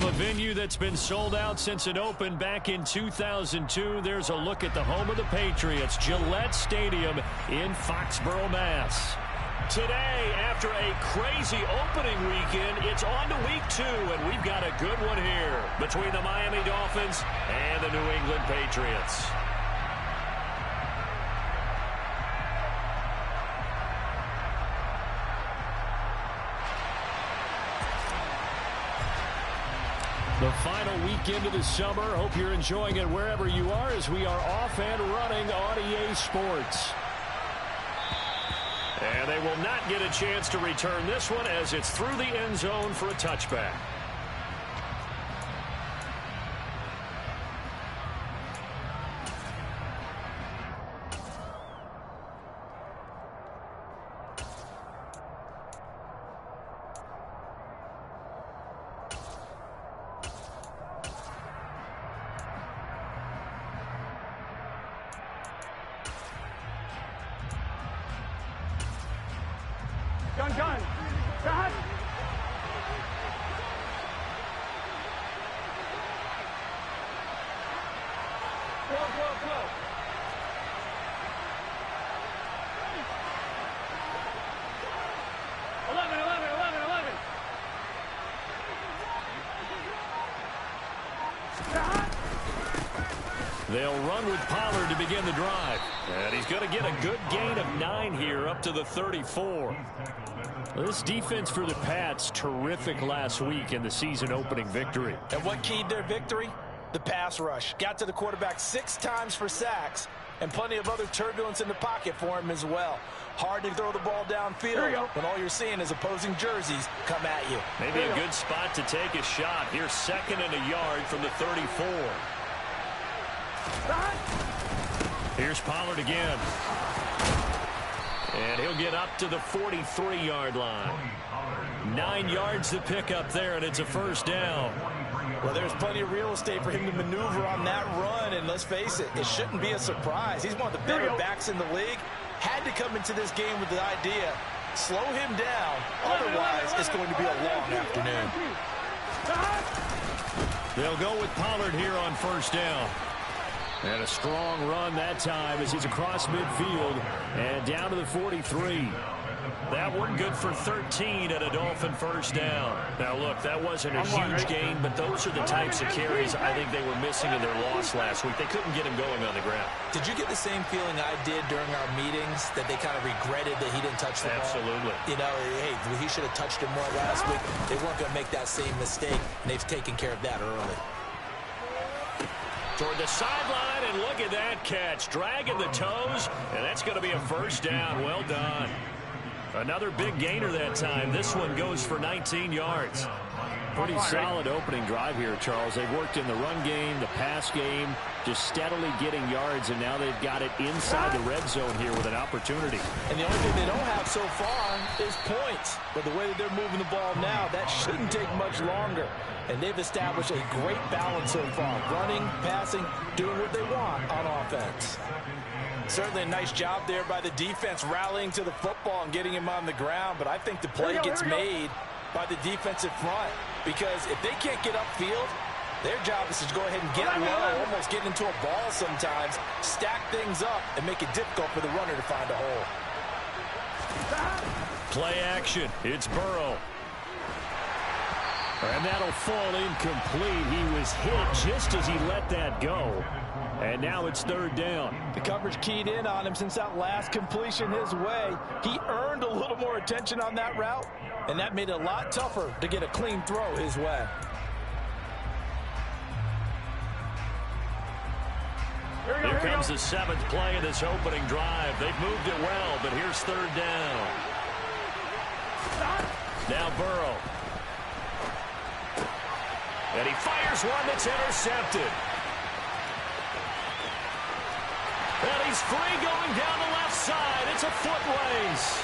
a venue that's been sold out since it opened back in 2002. There's a look at the home of the Patriots, Gillette Stadium in Foxborough, Mass. Today, after a crazy opening weekend, it's on to week 2, and we've got a good one here between the Miami Dolphins and the New England Patriots. The final weekend of the summer. Hope you're enjoying it wherever you are as we are off and running on EA Sports. And they will not get a chance to return this one as it's through the end zone for a touchback. Gun. Gun. Flow. 11. They'll run with Pollard to begin the drive. And he's going to get a good gain of 9 here up to the 34. This defense for the Pats, terrific last week in the season-opening victory. And what keyed their victory? The pass rush. Got to the quarterback 6 times for sacks, and plenty of other turbulence in the pocket for him as well. Hard to throw the ball downfield when all you're seeing is opposing jerseys come at you. Maybe a good spot to take a shot. Here's 2nd and a yard from the 34. Here's Pollard again. And he'll get up to the 43-yard line. 9 yards to pick up there, and it's a first down. Well, there's plenty of real estate for him to maneuver on that run, and let's face it, it shouldn't be a surprise. He's one of the better backs in the league. Had to come into this game with the idea, slow him down, otherwise it's going to be a long afternoon. They'll go with Pollard here on first down. And a strong run that time as he's across midfield and down to the 43. That one good for 13 at a Dolphin first down. Now, look, that wasn't a huge gain, but those are the types of carries I think they were missing in their loss last week. They couldn't get him going on the ground. Did you get the same feeling I did during our meetings, that they kind of regretted that he didn't touch the ball? Absolutely. You know, hey, he should have touched him more last week. They weren't going to make that same mistake, and they've taken care of that early. Toward the sideline, and look at that catch. Dragging the toes, and that's going to be a first down. Well done. Another big gainer that time. This one goes for 19 yards. Pretty solid opening drive here, Charles. They've worked in the run game, the pass game, just steadily getting yards, and now they've got it inside the red zone here with an opportunity. And the only thing they don't have so far is points. But the way that they're moving the ball now, that shouldn't take much longer. And they've established a great balance so far. Running, passing, doing what they want on offense. Certainly a nice job there by the defense, rallying to the football and getting him on the ground. But I think the play gets made by the defensive front. Because if they can't get upfield, their job is to go ahead and get low, almost get into a ball sometimes, stack things up, and make it difficult for the runner to find a hole. Play action. It's Burrow. And that'll fall incomplete. He was hit just as he let that go. And now it's third down. The coverage keyed in on him since that last completion his way. He earned a little more attention on that route, and that made it a lot tougher to get a clean throw his way. Here comes the 7th play of this opening drive. They've moved it well, but here's third down. Now Burrow. And he fires one that's intercepted. And he's free going down the left side. It's a foot race.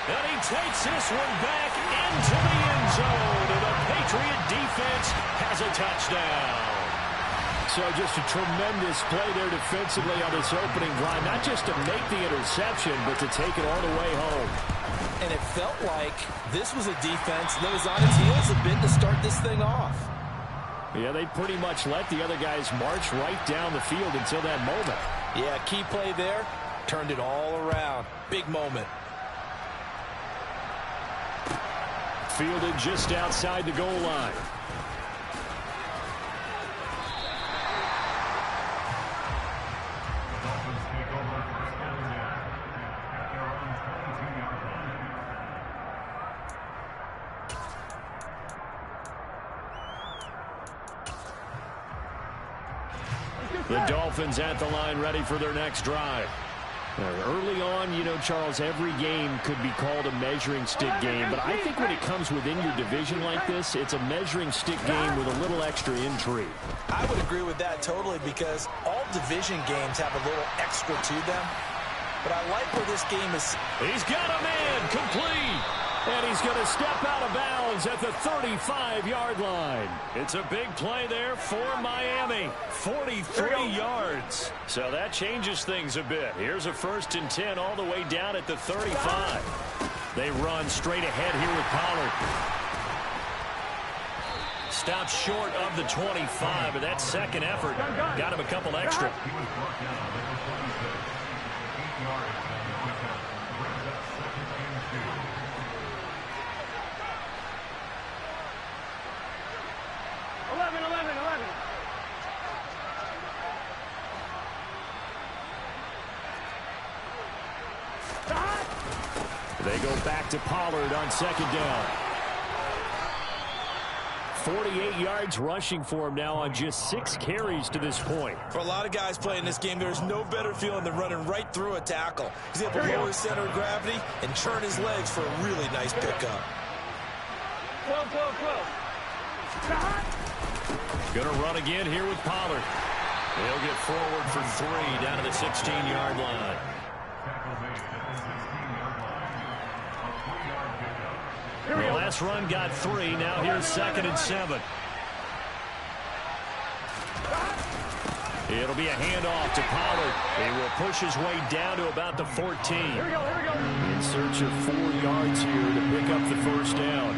And he takes this one back into the end zone. And the Patriot defense has a touchdown. So just a tremendous play there defensively on this opening drive. Not just to make the interception, but to take it all the way home. And it felt like this was a defense that was on its heels a bit to start this thing off. Yeah, they pretty much let the other guys march right down the field until that moment. Yeah, key play there. Turned it all around. Big moment. Fielded just outside the goal line. The Dolphins at the line, ready for their next drive. Early on, you know, Charles, every game could be called a measuring stick game, but I think when it comes within your division like this, it's a measuring stick game with a little extra intrigue. I would agree with that totally, because all division games have a little extra to them. But I like where this game is. He's got a man, complete. And he's going to step out of bounds at the 35-yard line. It's a big play there for Miami. 43 yards. So that changes things a bit. Here's a 1st and 10 all the way down at the 35. They run straight ahead here with Pollard. Stops short of the 25, but that second effort got him a couple extra. They go back to Pollard on 2nd down. 48 yards rushing for him now on just 6 carries to this point. For a lot of guys playing this game, there's no better feeling than running right through a tackle. He's able to lower his center of gravity and churn his legs for a really nice pickup. Going to run again here with Pollard. He'll get forward for 3 down to the 16-yard line. The last run got 3. Now here's 2nd and 7. It'll be a handoff to Pollard. He will push his way down to about the 14. In search of 4 yards here to pick up the 1st down.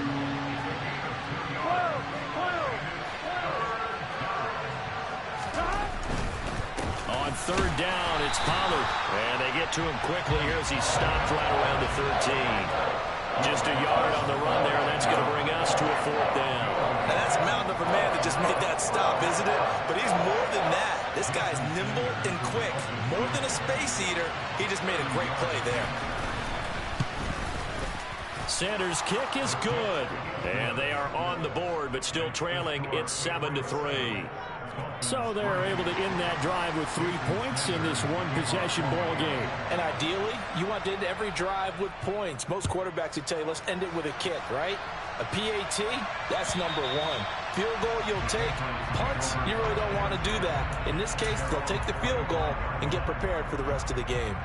On 3rd down, it's Pollard. And they get to him quickly here as he stopped right around the 13. Just a yard on the run there, and that's going to bring us to a 4th down. Now that's a mountain of a man that just made that stop, isn't it? But he's more than that. This guy's nimble and quick. More than a space eater, he just made a great play there. Sanders' kick is good. And they are on the board, but still trailing. It's 7-3. So they're able to end that drive with 3 points in this one-possession ball game. And ideally, you want to end every drive with points. Most quarterbacks would tell you, let's end it with a kick, right? A PAT, that's number 1. Field goal you'll take. Punts, you really don't want to do that. In this case, they'll take the field goal and get prepared for the rest of the game.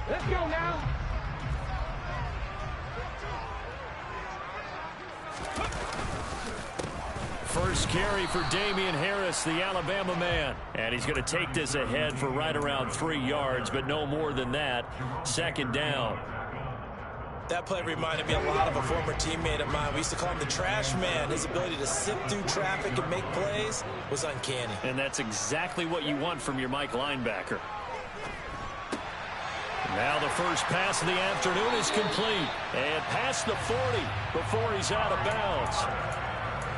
Let's go now. First carry for Damian Harris, the Alabama man. And he's going to take this ahead for right around 3 yards, but no more than that. 2nd down. That play reminded me a lot of a former teammate of mine. We used to call him the trash man. His ability to sift through traffic and make plays was uncanny. And that's exactly what you want from your Mike linebacker. Now the first pass of the afternoon is complete. And past the 40 before he's out of bounds.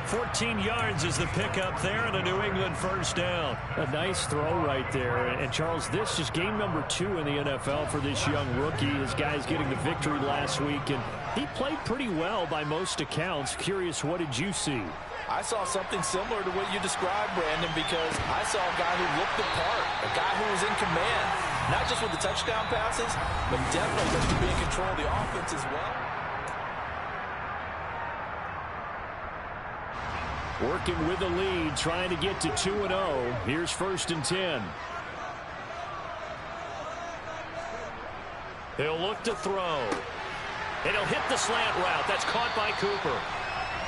14 yards is the pickup there, and a New England 1st down. A nice throw right there. And Charles, this is game number 2 in the NFL for this young rookie. His guys getting the victory last week, and he played pretty well by most accounts. Curious, what did you see? I saw something similar to what you described, Brandon, because I saw a guy who looked the part, a guy who was in command, not just with the touchdown passes, but definitely just to be in control of the offense as well. Working with the lead, trying to get to 2-0. Here's 1st and 10. He'll look to throw. And he'll hit the slant route. That's caught by Cooper.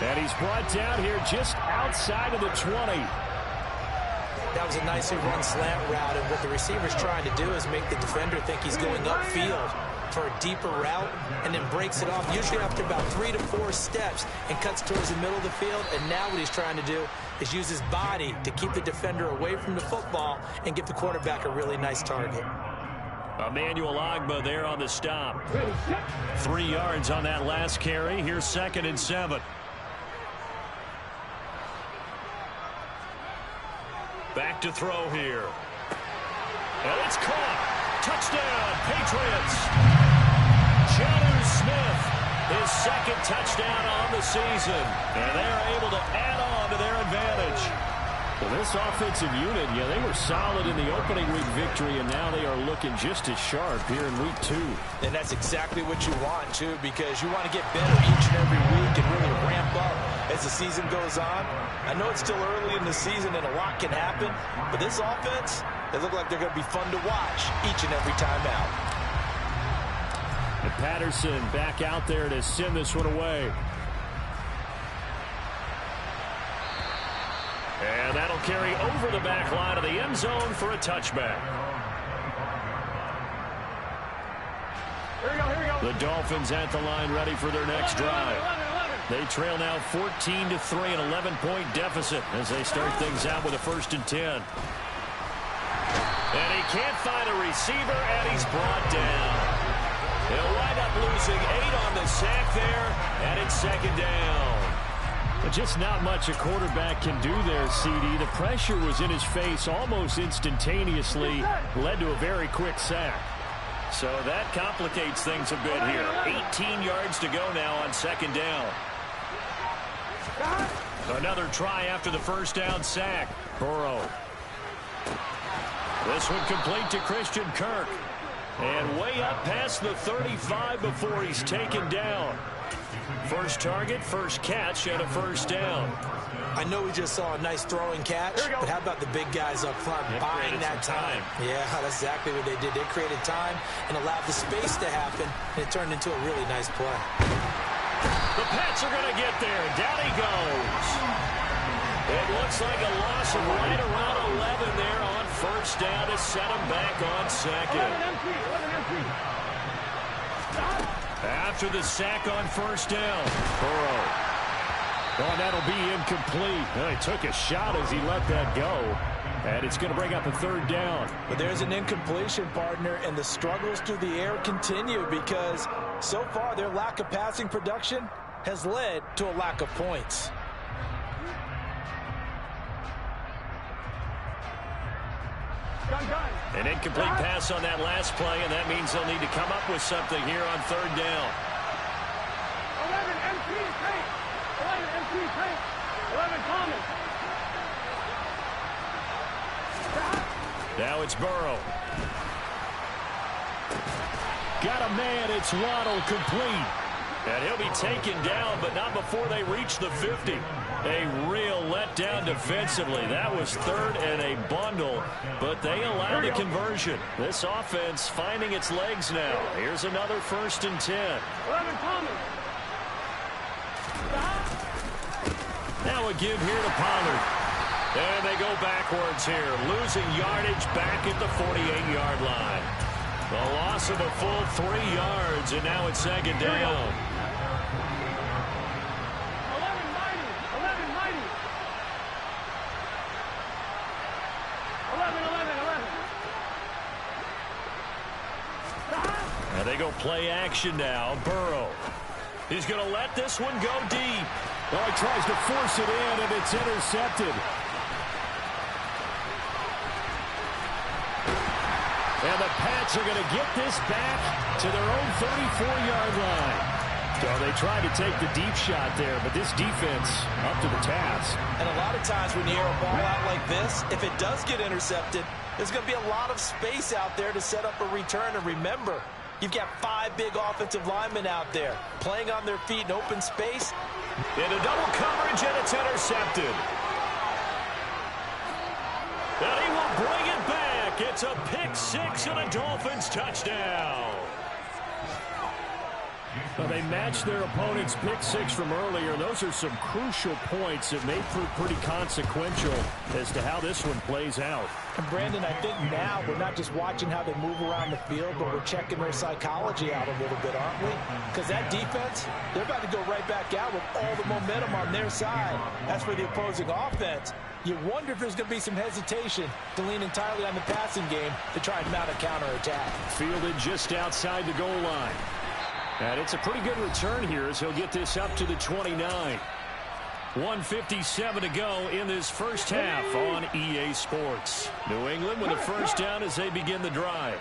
And he's brought down here just outside of the 20. That was a nicely run slant route, and what the receiver's trying to do is make the defender think he's going upfield for a deeper route, and then breaks it off, usually after about 3 to 4 steps, and cuts towards the middle of the field. And now what he's trying to do is use his body to keep the defender away from the football and give the quarterback a really nice target. Emmanuel Ogbah there on the stop. 3 yards on that last carry. Here's 2nd and 7. Back to throw here. And it's caught. Touchdown, Patriots. Jonnu Smith, his 2nd touchdown on the season. And they're able to add on to their advantage. Well, this offensive unit, they were solid in the opening week victory, and now they are looking just as sharp here in week 2. And that's exactly what you want, too, because you want to get better each and every week and really ramp up as the season goes on. I know it's still early in the season and a lot can happen, but this offense, they look like they're going to be fun to watch each and every time out. And Patterson back out there to send this one away. And that'll carry over the back line of the end zone for a touchback. Here we go. The Dolphins at the line ready for their next drive. They trail now 14-3, an 11-point deficit as they start things out with a 1st and 10. And he can't find a receiver, and he's brought down. He'll wind up losing 8 on the sack there, and it's 2nd down. But just not much a quarterback can do there, CD. The pressure was in his face almost instantaneously, led to a very quick sack. So that complicates things a bit here. 18 yards to go now on 2nd down. Another try after the 1st down sack. Burrow. This one complete to Christian Kirk. And way up past the 35 before he's taken down. First target, first catch, and a 1st down. I know we just saw a nice throwing catch, but how about the big guys up front buying that time? Yeah, that's exactly what they did. They created time and allowed the space to happen, and it turned into a really nice play. The Pats are going to get there. Down he goes. It looks like a loss of right around 11 there on 1st down to set him back on 2nd. After the sack on 1st down, Burrow. Oh, that'll be incomplete. Well, he took a shot as he let that go. And it's going to bring up a 3rd down. But there's an incompletion, partner, and the struggles through the air continue because so far their lack of passing production has led to a lack of points. An incomplete pass on that last play, and that means they'll need to come up with something here on 3rd down. 11 empty tank. 11 empty tank. 11 common. Now it's Burrow. Got a man. It's Waddle, complete. And he'll be taken down, but not before they reach the 50. A real letdown defensively. That was 3rd and a bundle, but they allowed the conversion. This offense finding its legs now. Here's another 1st and 10. 11 common. Now a give here to Pollard. And they go backwards here, losing yardage back at the 48-yard line. The loss of a full 3 yards, and now it's 2nd down. 11. And they go play action now. Burrow. He's going to let this one go deep. Well, he tries to force it in, and it's intercepted. And the Pats are going to get this back to their own 34-yard line. So they tried to take the deep shot there, but this defense up to the task. And a lot of times when you air a ball out like this, if it does get intercepted, there's going to be a lot of space out there to set up a return. And remember, you've got 5 big offensive linemen out there playing on their feet in open space. Into double coverage, and it's intercepted. And he will bring it back. It's a pick 6 and a Dolphins touchdown. Well, they matched their opponent's pick six from earlier. Those are some crucial points that may prove pretty consequential as to how this one plays out. And Brandon, I think now we're not just watching how they move around the field, but we're checking their psychology out a little bit, aren't we? Because that defense, they're about to go right back out with all the momentum on their side. As for the opposing offense, you wonder if there's going to be some hesitation to lean entirely on the passing game to try and mount a counterattack. Fielded just outside the goal line. And it's a pretty good return here as he'll get this up to the 29. 1:57 to go in this first half on EA Sports. New England with a first down as they begin the drive.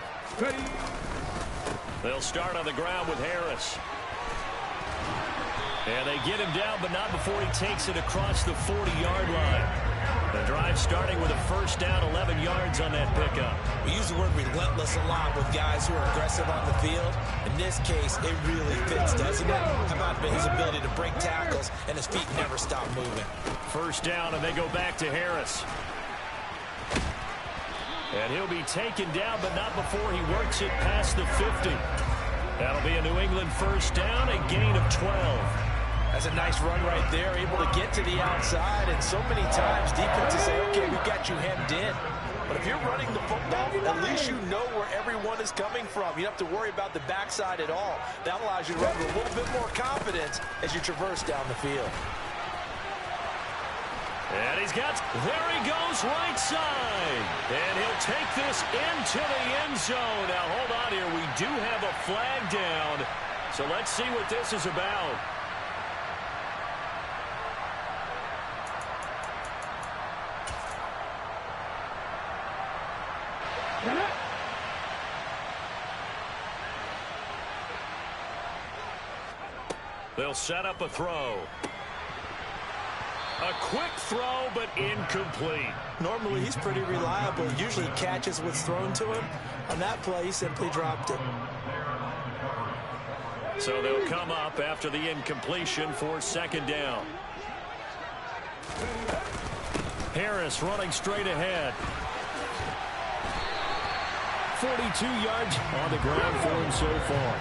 They'll start on the ground with Harris. And they get him down, but not before he takes it across the 40-yard line. The drive starting with a first down, 11 yards on that pickup. We use the word relentless a lot with guys who are aggressive on the field. In this case, it really fits, doesn't it? How about his ability to break tackles and his feet never stop moving? First down, and they go back to Harris. And he'll be taken down, but not before he works it past the 50. That'll be a New England first down, a gain of 12. That's a nice run right there, able to get to the outside. And so many times defenses say, okay, we've got you hemmed in. But if you're running the football, at least you know where everyone is coming from. You don't have to worry about the backside at all. That allows you to run with a little bit more confidence as you traverse down the field. And he's got, there he goes, right side. And he'll take this into the end zone. Now, hold on here. We do have a flag down. So let's see what this is about. They'll set up a throw. A quick throw, but incomplete. Normally, he's pretty reliable. Usually catches what's thrown to him. On that play, he simply dropped it. So they'll come up after the incompletion for second down. Harris running straight ahead. 42 yards on the ground for him so far.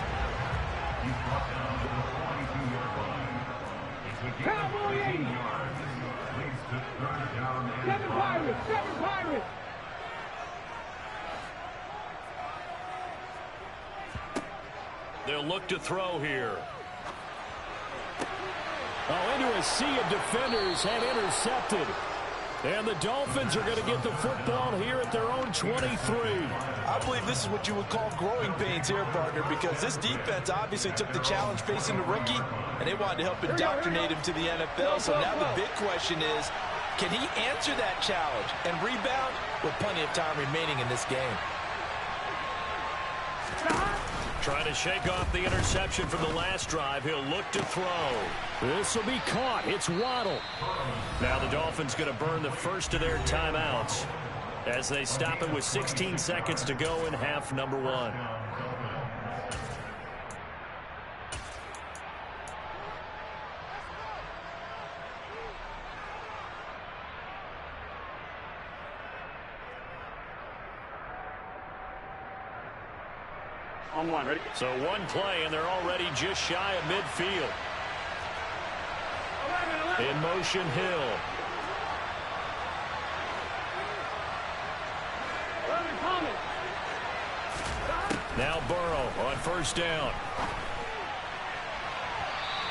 Cowboy 80. 7 Pirates, 7 Pirates. They'll look to throw here. Oh, into a sea of defenders and intercepted. And the Dolphins are going to get the football here at their own 23. I believe this is what you would call growing pains here, partner, because this defense obviously took the challenge facing the rookie, and they wanted to help indoctrinate him to the NFL. So now the big question is, can he answer that challenge and rebound with plenty of time remaining in this game? Trying to shake off the interception from the last drive. He'll look to throw. This will be caught. It's Waddle. Now the Dolphins going to burn the first of their timeouts as they stop it with 16 seconds to go in half number one. On one, ready? So one play, and they're already just shy of midfield. 11. In motion, Hill. 11 coming. Now Burrow on first down.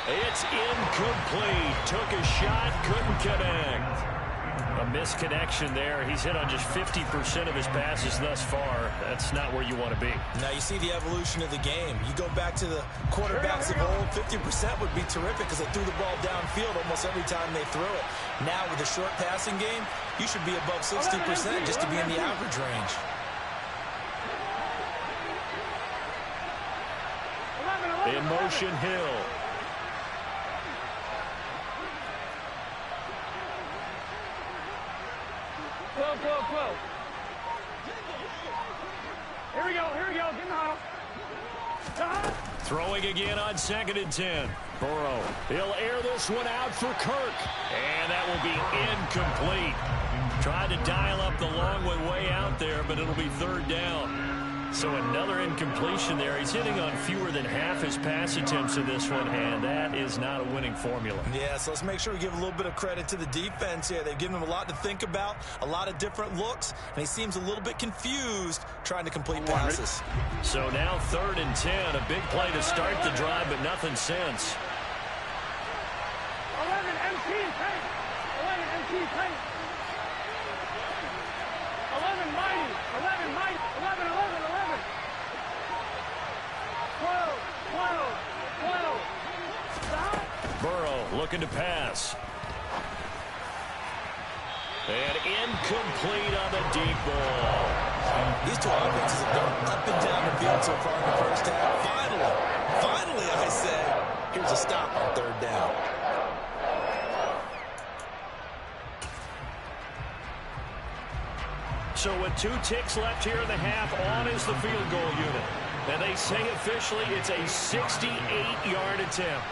It's incomplete. Took a shot, couldn't connect. A misconnection there. He's hit on just 50% of his passes thus far. That's not where you want to be. Now you see the evolution of the game. You go back to the quarterbacks of old, 50% would be terrific because they threw the ball downfield almost every time they threw it. Now with the short passing game, you should be above 60% just to be in the average range. 11. In motion, Hill. Close. Here we go, get in the huddle. Throwing again on 2nd and 10. Burrow, he'll air this one out for Kirk. And that will be incomplete. Tried to dial up the long way out there, but it'll be third down. So another incompletion there. He's hitting on fewer than half his pass attempts in this one, and that is not a winning formula. Yeah, so let's make sure we give a little bit of credit to the defense here. They've given him a lot to think about, a lot of different looks, and he seems a little bit confused trying to complete passes. So now 3rd and 10, a big play to start the drive, but nothing since. 11 MT paint. 11 MT paint. 11 mighty. 11 mighty. 11, 11, 11. 12, 12, 12. Stop. Burrow looking to pass. And incomplete on the deep ball. These two offenses have gone up and down the field so far in the first half. Finally, I say, here's a stop on 3rd down. So with 2 ticks left here in the half, on is the field goal unit. And they say officially it's a 68-yard attempt.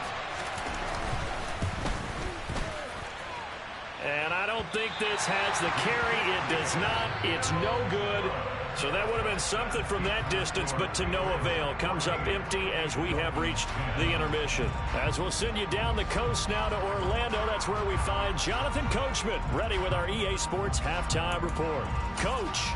And I don't think this has the carry. It does not. It's no good. So that would have been something from that distance, but to no avail. Comes up empty as we have reached the intermission. As we'll send you down the coast now to Orlando, that's where we find Jonathan Coachman, ready with our EA Sports Halftime Report. Coach.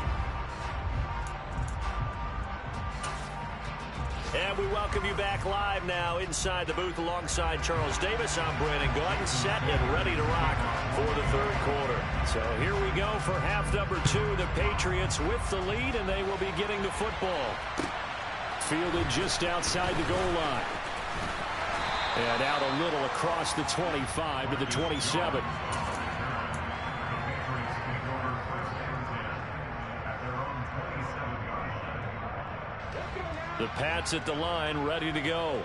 And we welcome you back live now inside the booth alongside Charles Davis. I'm Brandon Gordon, set and ready to rock for the 3rd quarter. So here we go for half number 2. The Patriots with the lead, and they will be getting the football. Fielded just outside the goal line. And out a little across the 25 to the 27. The Pats at the line, ready to go.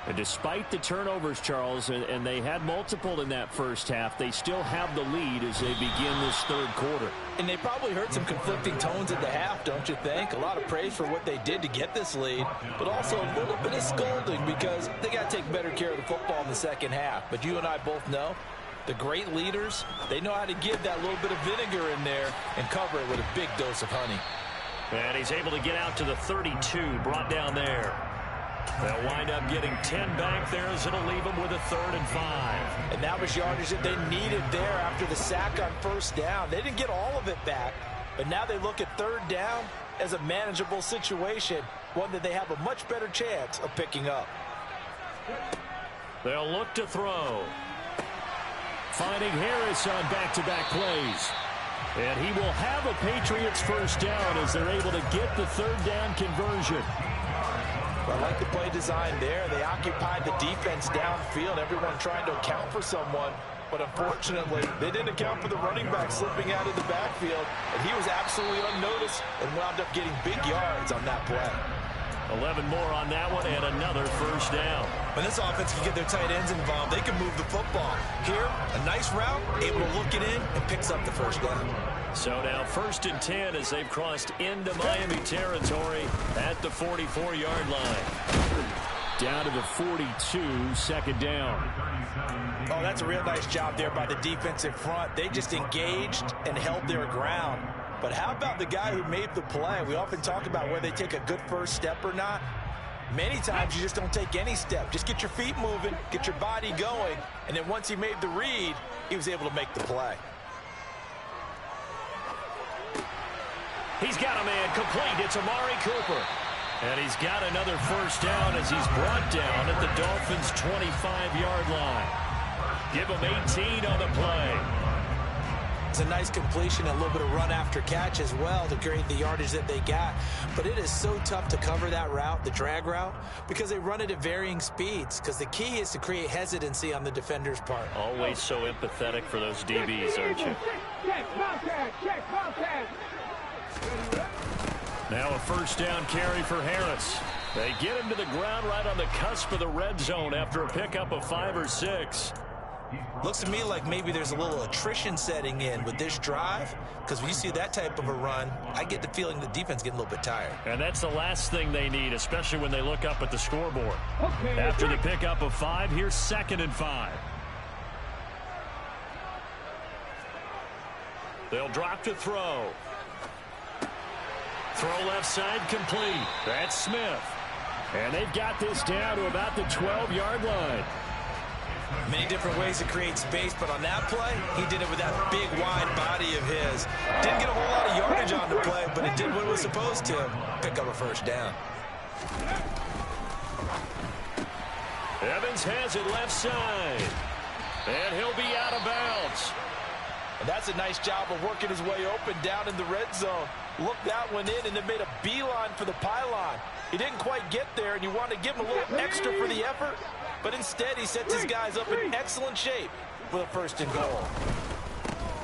And despite the turnovers, Charles, and they had multiple in that first half, they still have the lead as they begin this 3rd quarter. And they probably heard some conflicting tones at the half, don't you think? A lot of praise for what they did to get this lead, but also a little bit of scolding because they got to take better care of the football in the second half. But you and I both know the great leaders, they know how to give that little bit of vinegar in there and cover it with a big dose of honey. And he's able to get out to the 32, brought down there. They'll wind up getting 10 back there as it'll leave them with a 3rd and 5. And that was yardage that they needed there after the sack on 1st down. They didn't get all of it back, but now they look at 3rd down as a manageable situation, one that they have a much better chance of picking up. They'll look to throw. Finding Harris on back-to-back plays. And he will have a Patriots 1st down as they're able to get the 3rd down conversion. I like the play design there. They occupied the defense downfield, everyone trying to account for someone. But unfortunately, they didn't account for the running back slipping out of the backfield. And he was absolutely unnoticed and wound up getting big yards on that play. 11 more on that one and another 1st down. When this offense can get their tight ends involved, they can move the football. Here, a nice route, able to look it in and picks up the 1st down. So now 1st and 10 as they've crossed into Miami territory at the 44-yard line. Down to the 42, 2nd down. Oh, that's a real nice job there by the defensive front. They just engaged and held their ground. But how about the guy who made the play? We often talk about whether they take a good first step or not. Many times you just don't take any step. Just get your feet moving, get your body going, and then once he made the read, he was able to make the play. He's got a man complete. It's Amari Cooper. And he's got another 1st down as he's brought down at the Dolphins' 25-yard line. Give him 18 on the play. It's a nice completion, a little bit of run after catch as well to create the yardage that they got. But it is so tough to cover that route, the drag route, because they run it at varying speeds. Because the key is to create hesitancy on the defender's part. Always so empathetic for those DBs, aren't you? Now a 1st down carry for Harris. They get him to the ground right on the cusp of the red zone after a pickup of 5 or 6. Looks to me like maybe there's a little attrition setting in with this drive, because when you see that type of a run, I get the feeling the defense getting a little bit tired. And that's the last thing they need, especially when they look up at the scoreboard. After the pickup of 5, here's 2nd and 5. They'll drop to throw. Throw left side complete. That's Smith. And they've got this down to about the 12-yard line. Many different ways to create space, but on that play, he did it with that big, wide body of his. Didn't get a whole lot of yardage on the play, but it did what it was supposed to. Pick up a first down. Evans has it left side. And he'll be out of bounds. And that's a nice job of working his way open down in the red zone. Looked that one in and then made a beeline for the pylon. He didn't quite get there, and you want to give him a little extra for the effort. But instead, he sets his guys up in excellent shape with a first and goal.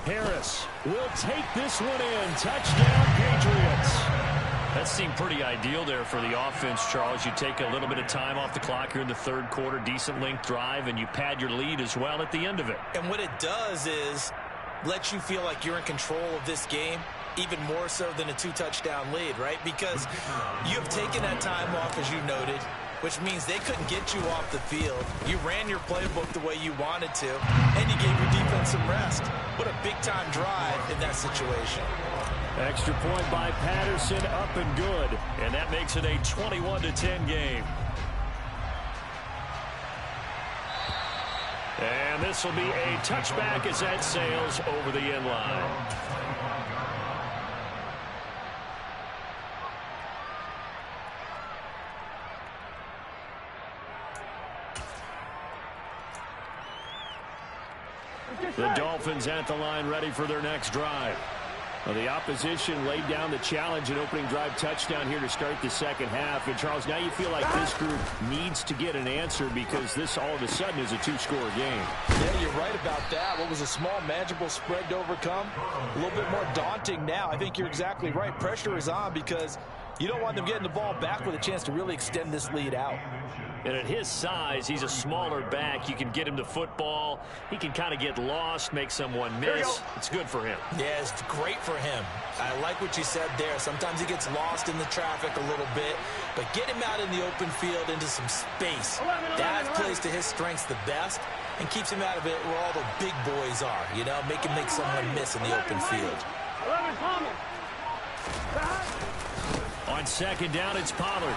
Harris will take this one in. Touchdown, Patriots. That seemed pretty ideal there for the offense, Charles. You take a little bit of time off the clock here in the third quarter, decent length drive, and you pad your lead as well at the end of it. And what it does is let you feel like you're in control of this game, even more so than a 2-touchdown lead, right? Because you have taken that time off, as you noted, which means they couldn't get you off the field. You ran your playbook the way you wanted to, and you gave your defense some rest. What a big-time drive in that situation. Extra point by Patterson, up and good. And that makes it a 21-10 game. And this will be a touchback as that sails over the end line. The Dolphins at the line, ready for their next drive. Well, the opposition laid down the challenge, an opening drive touchdown here to start the second half. And, Charles, now you feel like this group needs to get an answer because this all of a sudden is a two-score game. Yeah, you're right about that. What was a small, manageable spread to overcome? A little bit more daunting now. I think you're exactly right. Pressure is on because you don't want them getting the ball back with a chance to really extend this lead out. And at his size, he's a smaller back. You can get him the football. He can kind of get lost, make someone miss. It's good for him. Yeah, it's great for him. I like what you said there. Sometimes he gets lost in the traffic a little bit, but get him out in the open field into some space. That plays to his strengths the best and keeps him out of it where all the big boys are, you know, make him make someone miss in the open field. On second down, it's Pollard.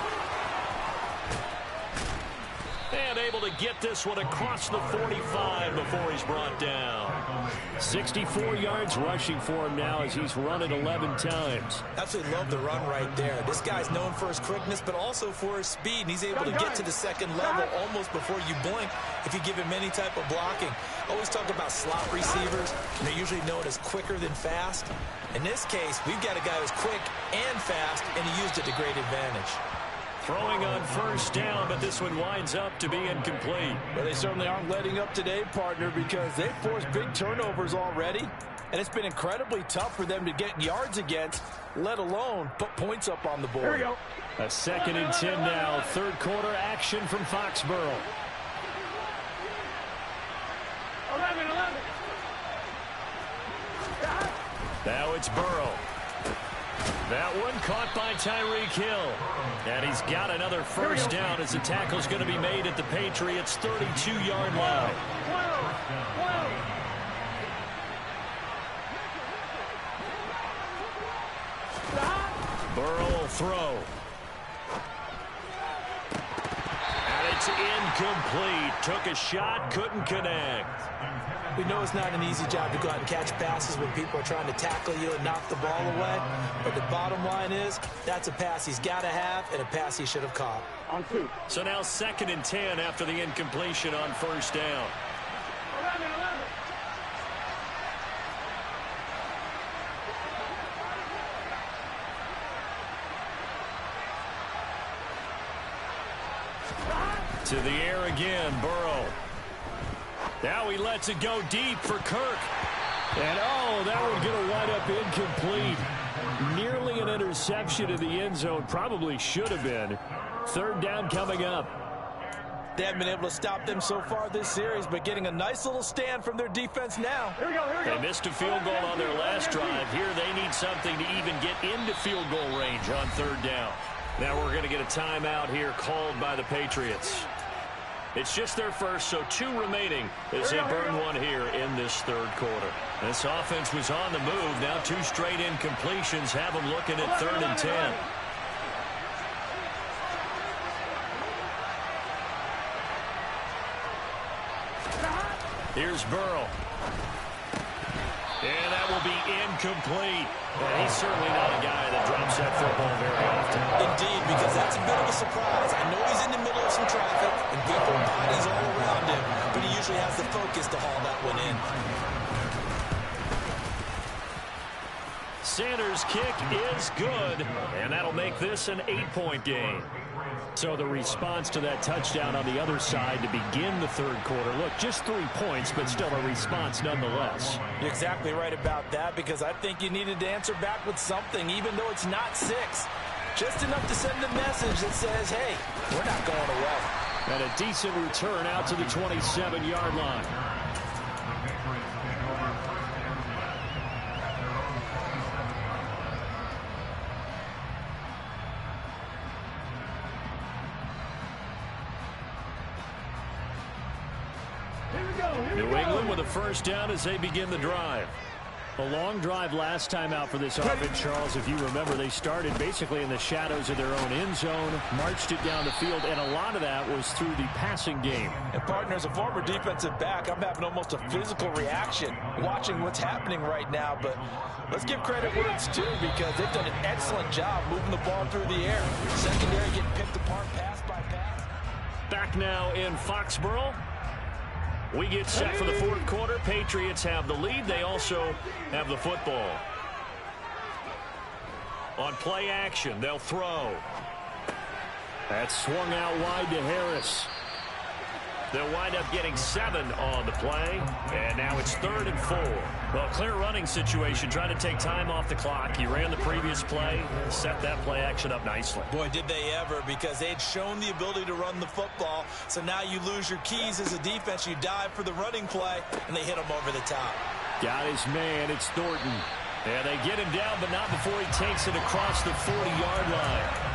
And able to get this one across the 45 before he's brought down. 64 yards rushing for him now as he's run it 11 times. Absolutely love the run right there. This guy's known for his quickness, but also for his speed. And he's able to get to the second level almost before you blink if you give him any type of blocking. Always talk about slot receivers. And they're usually known as quicker than fast. In this case, we've got a guy who's quick and fast, and he used it to great advantage. Throwing on first down, but this one winds up to be incomplete. Well, they certainly aren't letting up today, partner, because they've forced big turnovers already, and it's been incredibly tough for them to get yards against, let alone put points up on the board. Here we go. A 2nd and 10 now. Third quarter action from Foxborough. 11. Now it's Burrow. That one caught by Tyreek Hill. And he's got another first down as the tackle's going to be made at the Patriots' 32-yard line. Burrow will throw. And it's incomplete. Took a shot, couldn't connect. We know it's not an easy job to go out and catch passes when people are trying to tackle you and knock the ball away. But the bottom line is, that's a pass he's got to have and a pass he should have caught. On 2. So now 2nd and 10 after the incompletion on first down. 11. To the air again, Burrow. Now he lets it go deep for Kirk. And, oh, that one's going to wind up incomplete. Nearly an interception in the end zone. Probably should have been. Third down coming up. They haven't been able to stop them so far this series, but getting a nice little stand from their defense now. Here we go. They missed a field goal on their last drive. Here they need something to even get into field goal range on third down. Now we're going to get a timeout here called by the Patriots. It's just their first, so 2 remaining as they burn one here in this third quarter. This offense was on the move. Now 2 straight incompletions have them looking at 3rd and 10. Here's Burrow. And that will be incomplete. And he's certainly not a guy that drops that football very often. Indeed, because that's a bit of a surprise. I know he's in the middle of some traffic, and people and bodies all around him, but he usually has the focus to haul that one in. Sanders' kick is good, and that'll make this an 8-point game. So the response to that touchdown on the other side to begin the third quarter. Look, just 3 points, but still a response nonetheless. You're exactly right about that, because I think you needed to answer back with something, even though it's not 6. Just enough to send a message that says, hey, we're not going away. And a decent return out to the 27-yard line. New England with a first down as they begin the drive. A long drive last time out for this offense, Charles. If you remember, they started basically in the shadows of their own end zone, marched it down the field, and a lot of that was through the passing game. And, partner, as a former defensive back, I'm having almost a physical reaction watching what's happening right now. But let's give credit where it's due, because they've done an excellent job moving the ball through the air. Secondary getting picked apart pass by pass. Back now in Foxborough. We get set for the fourth quarter. Patriots have the lead. They also have the football. On play action, they'll throw. That's swung out wide to Harris. They'll wind up getting 7 on the play. And now it's 3rd and 4. Well, clear running situation, trying to take time off the clock. He ran the previous play, set that play action up nicely. Boy, did they ever, because they'd shown the ability to run the football. So now you lose your keys as a defense. You dive for the running play, and they hit him over the top. Got his man. It's Thornton. And they get him down, but not before he takes it across the 40-yard line.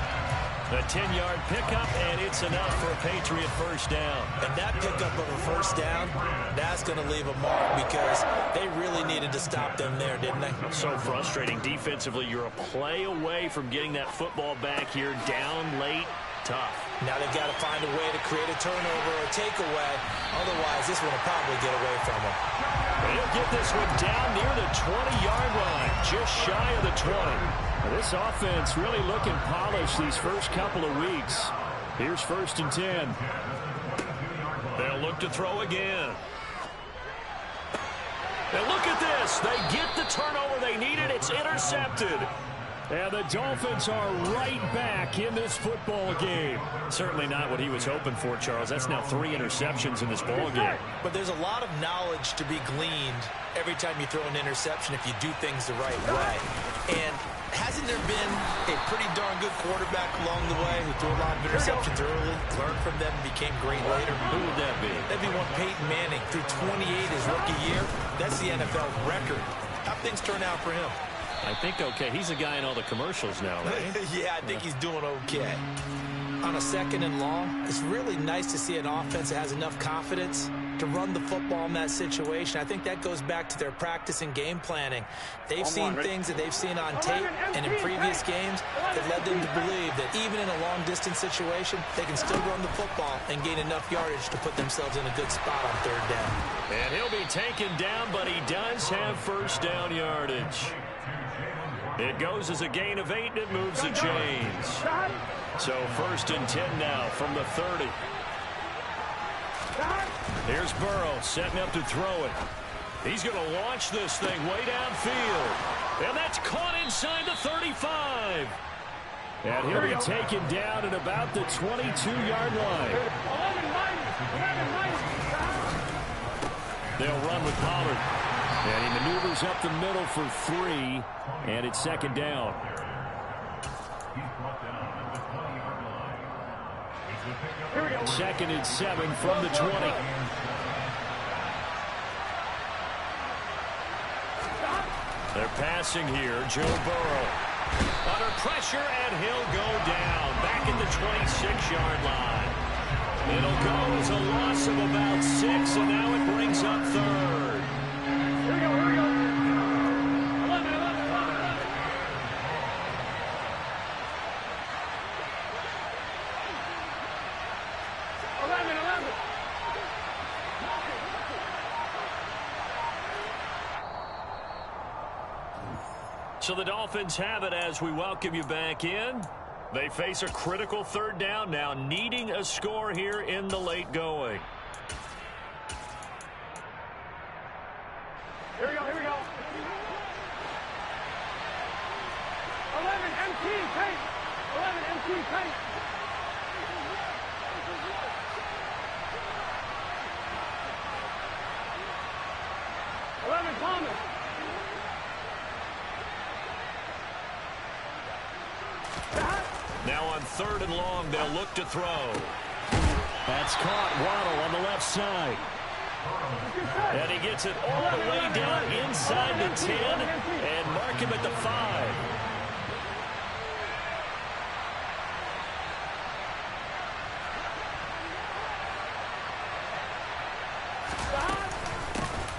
A 10-yard pickup, and it's enough for a Patriot first down. And that pickup of a first down, that's going to leave a mark, because they really needed to stop them there, didn't they? So frustrating. Defensively, you're a play away from getting that football back here, down late, tough. Now they've got to find a way to create a turnover or a takeaway. Otherwise, this one will probably get away from them. And he'll get this one down near the 20-yard line, just shy of the 20. This offense really looking polished these first couple of weeks. Here's 1st and 10. They'll look to throw again. And look at this. They get the turnover they needed. It's intercepted. And the Dolphins are right back in this football game. Certainly not what he was hoping for, Charles. That's now 3 interceptions in this ball game. But there's a lot of knowledge to be gleaned every time you throw an interception if you do things the right way. And hasn't there been a pretty darn good quarterback along the way who threw a lot of interceptions early, learned from them, and became great later? Who would that be? That'd be one Peyton Manning. Threw 28 his rookie year. That's the NFL record. How'd things turn out for him? I think okay. He's a guy in all the commercials now, right? Yeah, I think he's doing okay. On a 2nd and long, it's really nice to see an offense that has enough confidence to run the football in that situation. I think that goes back to their practice and game planning. They've seen things that they've seen on tape and in previous games that led them to believe that even in a long-distance situation, they can still run the football and gain enough yardage to put themselves in a good spot on 3rd down. And he'll be taken down, but he does have first down yardage. It goes as a gain of 8, and it moves the chains. So 1st and 10 now from the 30. Here's Burrow setting up to throw it. He's going to launch this thing way downfield. And that's caught inside the 35. And he'll be taken down at about the 22-yard line. They'll run with Pollard. And he maneuvers up the middle for 3. And it's 2nd down. Second and 7 from the 20. They're passing here. Joe Burrow under pressure, and he'll go down back at the 26-yard line. It'll go as a loss of about 6, and now it brings up third. Here we go, here we go. 11, 11, 11, 11. 11, 11. So the Dolphins have it as we welcome you back in. They face a critical third down now, needing a score here in the late going. Here we go, here we go. 11, MT, tight. 11, MT, tight. 11, Thomas. Now on 3rd and long, they'll look to throw. That's caught. Waddle on the left side. And he gets it all the way down inside the 10 and mark him at the 5.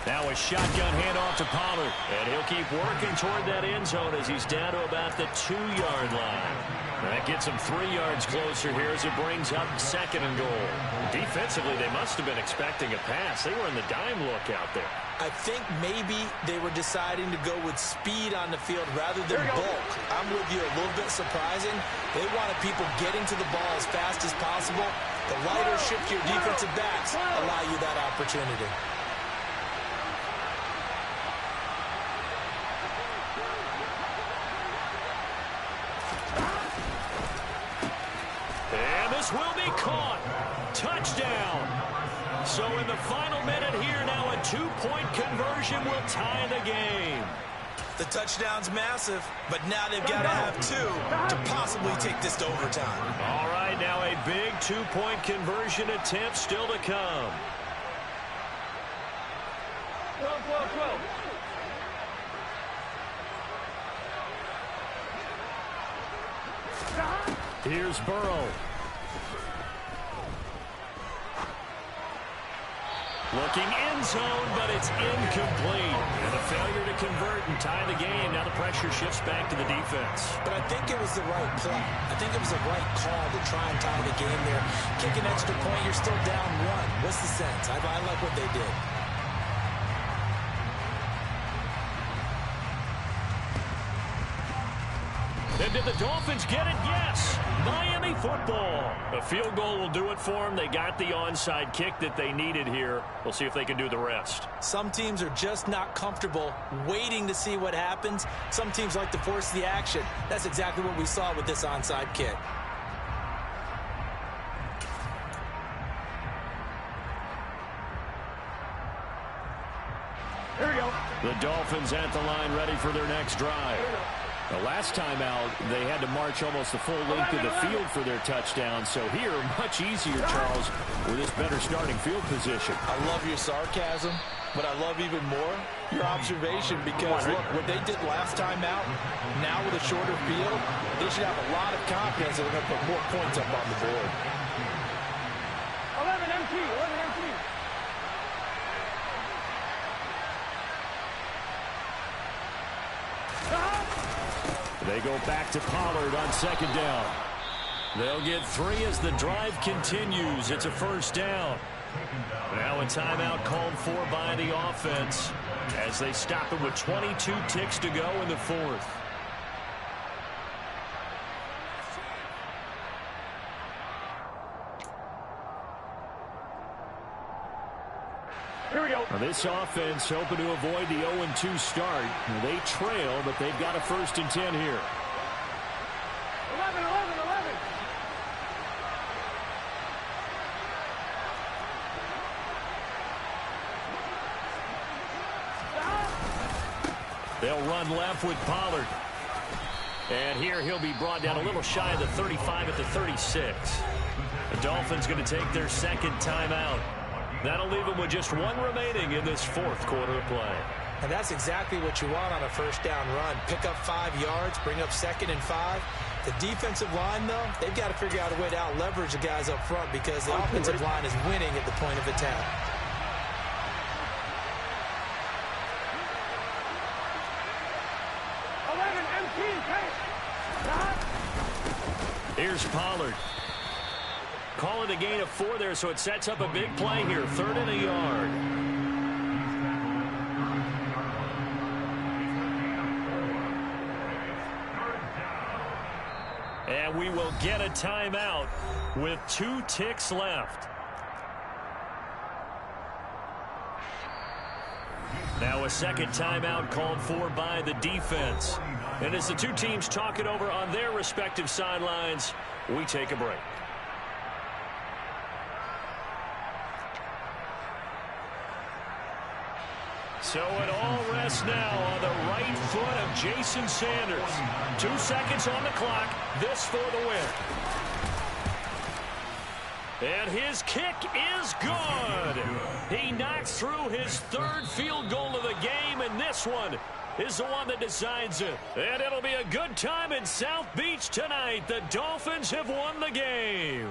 Now a shotgun handoff to Pollard. And he'll keep working toward that end zone as he's down to about the 2-yard line. That gets him 3 yards closer here as it brings up 2nd and goal. Defensively, they must have been expecting a pass. They were in the dime look out there. I think maybe they were deciding to go with speed on the field rather than bulk. I'm with you, a little bit surprising. They wanted people getting to the ball as fast as possible. The lighter shift your defensive backs allow you that opportunity. Will be caught. Touchdown. So in the final minute here now, a 2-point conversion will tie the game. The touchdown's massive, but now they've got to have 2 to possibly take this to overtime. All right, now a big 2-point conversion attempt still to come. 12, 12, 12. Here's Burrow. Looking end zone, but it's incomplete. And a failure to convert and tie the game. Now the pressure shifts back to the defense. But I think it was the right play. I think it was the right call to try and tie the game there. Kick an extra point, you're still down 1. What's the sense? I like what they did. And did the Dolphins get it? Yes. Miami football. A field goal will do it for them. They got the onside kick that they needed here. We'll see if they can do the rest. Some teams are just not comfortable waiting to see what happens. Some teams like to force the action. That's exactly what we saw with this onside kick. Here we go. The Dolphins at the line, ready for their next drive. The last time out, they had to march almost the full length of the field for their touchdown. So here, much easier, Charles, with this better starting field position. I love your sarcasm, but I love even more your observation because, look, what they did last time out, now with a shorter field, they should have a lot of confidence that they're going to put more points up on the board. 11 MT, 11 MT. They go back to Pollard on 2nd down. They'll get 3 as the drive continues. It's a 1st down. Now a timeout called for by the offense as they stop it with 22 ticks to go in the 4th. Here we go. Now this offense hoping to avoid the 0-2 start. They trail, but they've got a 1st and 10 here. 11, 11, 11. They'll run left with Pollard. And here he'll be brought down a little shy of the 35 at the 36. The Dolphins going to take their 2nd timeout. That'll leave them with just 1 remaining in this 4th quarter of play. And that's exactly what you want on a 1st down run. Pick up 5 yards, bring up 2nd and 5. The defensive line, though, they've got to figure out a way to out-leverage the guys up front because the offensive line is winning at the point of attack. Here's Pollard. Call it a gain of 4 there, so it sets up a big play here. 3rd and a yard. And we will get a timeout with 2 ticks left. Now a second timeout called for by the defense. And as the two teams talk it over on their respective sidelines, we take a break. So it all rests now on the right foot of Jason Sanders. 2 seconds on the clock. This for the win. And his kick is good. He knocks through his 3rd field goal of the game, and this one is the one that decides it. And it'll be a good time in South Beach tonight. The Dolphins have won the game.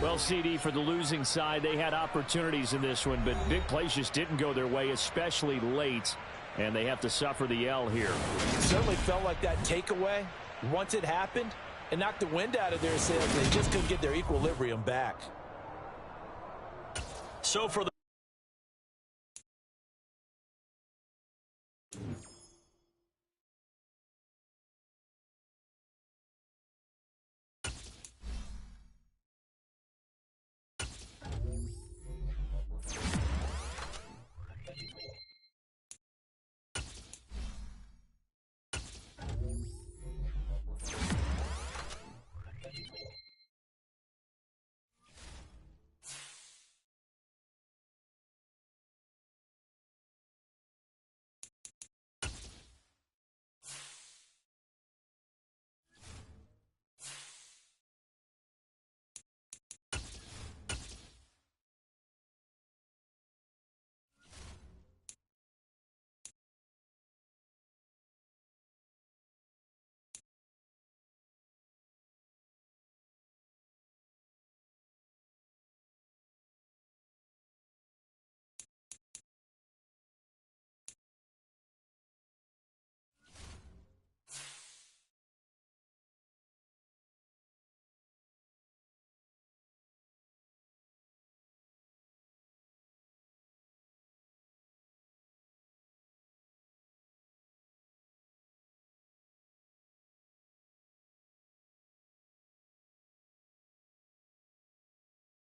Well, CD, for the losing side, they had opportunities in this one, but big plays just didn't go their way, especially late, and they have to suffer the L here. It certainly felt like that takeaway, once it happened, it knocked the wind out of their sails. They just couldn't get their equilibrium back. So for the